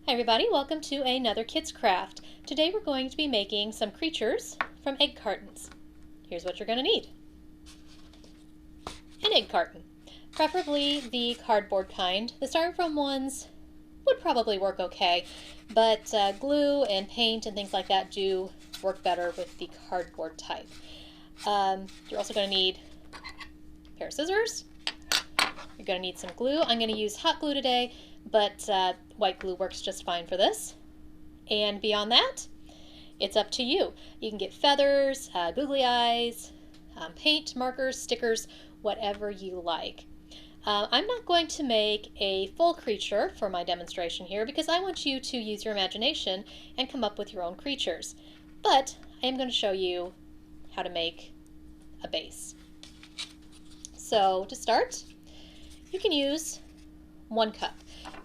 Hi everybody, welcome to another Kids Craft. Today we're going to be making some creatures from egg cartons. Here's what you're going to need. An egg carton, preferably the cardboard kind. The styrofoam ones would probably work okay, but glue and paint and things like that do work better with the cardboard type. You're also going to need a pair of scissors. You're going to need some glue. I'm going to use hot glue today, but white glue works just fine for this. And beyond that, it's up to you. You can get feathers, googly eyes, paint, markers, stickers, whatever you like. I'm not going to make a full creature for my demonstration here because I want you to use your imagination and come up with your own creatures. But I am going to show you how to make a base. So to start, you can use 1 cup.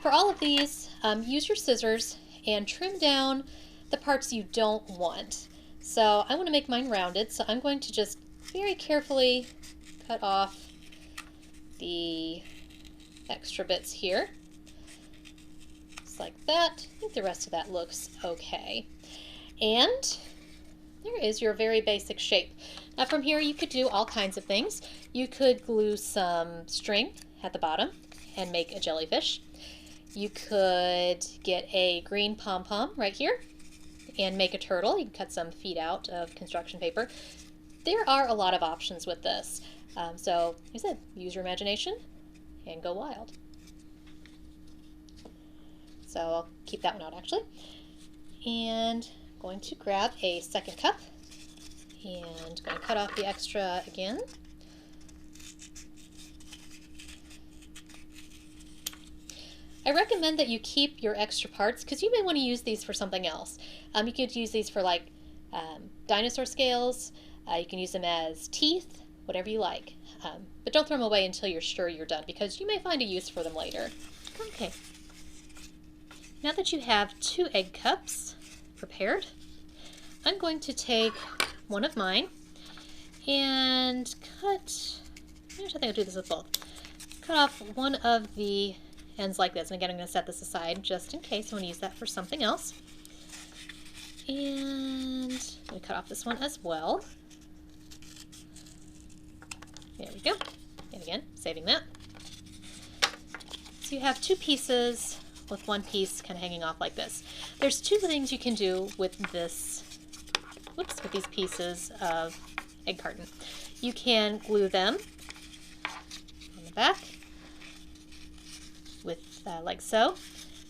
For all of these, use your scissors and trim down the parts you don't want. So I want to make mine rounded, so I'm going to just very carefully cut off the extra bits here. Just like that. I think the rest of that looks okay. And there is your very basic shape. Now from here you could do all kinds of things. You could glue some string at the bottom and make a jellyfish. You could get a green pom-pom right here and make a turtle. You can cut some feet out of construction paper. There are a lot of options with this. So, like I said, use your imagination and go wild. So I'll keep that one out actually. And I'm going to grab a 2nd cup and going to cut off the extra again. I recommend that you keep your extra parts because you may want to use these for something else. You could use these for like dinosaur scales. You can use them as teeth, whatever you like. But don't throw them away until you're sure you're done because you may find a use for them later. Okay. Now that you have 2 egg cups prepared, I'm going to take one of mine and cut, actually I think I'll do this with both. Cut off one of the ends like this, and again I'm going to set this aside just in case I want to use that for something else. And I'm going to cut off this one as well. There we go. And again, saving that. So you have 2 pieces with 1 piece kind of hanging off like this. There's 2 things you can do with this, with these pieces of egg carton. You can glue them on the back with like so.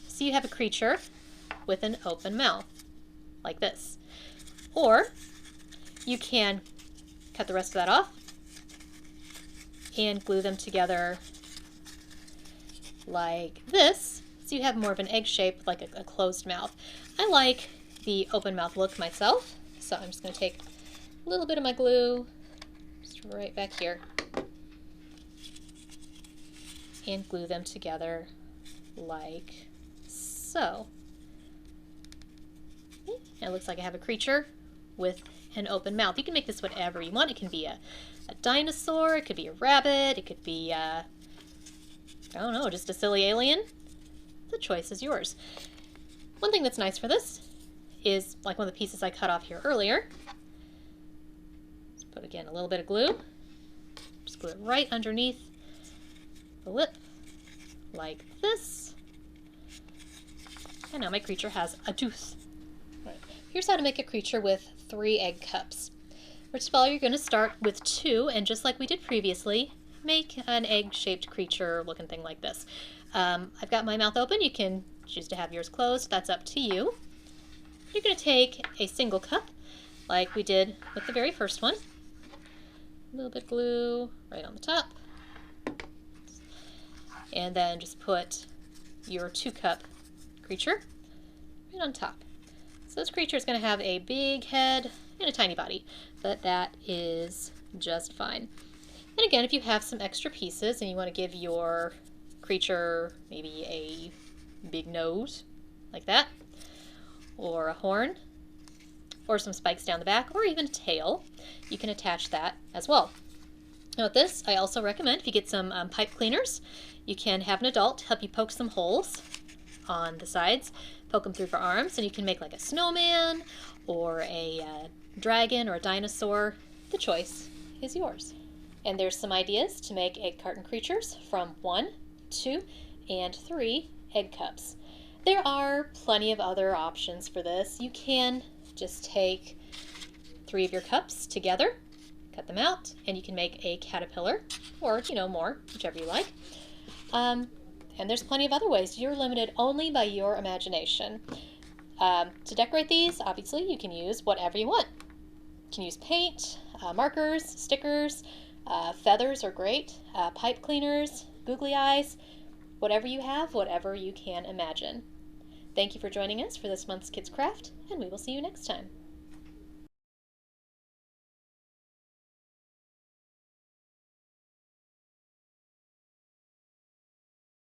So you have a creature with an open mouth like this. Or you can cut the rest of that off and glue them together like this, so you have more of an egg shape, like a closed mouth. I like the open mouth look myself, so I'm just going to take a little bit of my glue, just right back here, and glue them together like so. And it looks like I have a creature with an open mouth. You can make this whatever you want. It can be a dinosaur, it could be a rabbit, it could be I don't know, just a silly alien. The choice is yours. One thing that's nice for this is, like one of the pieces I cut off here earlier, just put again a little bit of glue, just glue it right underneath the lip like this, and now my creature has a tooth. Right. Here's how to make a creature with 3 egg cups. First of all, you're going to start with 2, and just like we did previously, make an egg-shaped creature looking thing like this. I've got my mouth open. You can choose to have yours closed. That's up to you. You're going to take a single cup, like we did with the very first one. A little bit of glue right on the top. And then just put your 2-cup creature right on top. So this creature is going to have a big head and a tiny body, but that is just fine. And again, if you have some extra pieces and you want to give your creature maybe a big nose, like that, or a horn, or some spikes down the back, or even a tail, you can attach that as well. Now with this, I also recommend if you get some pipe cleaners, you can have an adult help you poke some holes on the sides, poke them through for arms, and you can make like a snowman or a dragon or a dinosaur. The choice is yours. And there's some ideas to make egg carton creatures from 1, 2, and 3 egg cups. There are plenty of other options for this. You can just take 3 of your cups together, cut them out, and you can make a caterpillar, or more, whichever you like. And there's plenty of other ways. You're limited only by your imagination. To decorate these, obviously, you can use whatever you want. You can use paint, markers, stickers, feathers are great, pipe cleaners, googly eyes, whatever you have, whatever you can imagine. Thank you for joining us for this month's Kids Craft, and we will see you next time.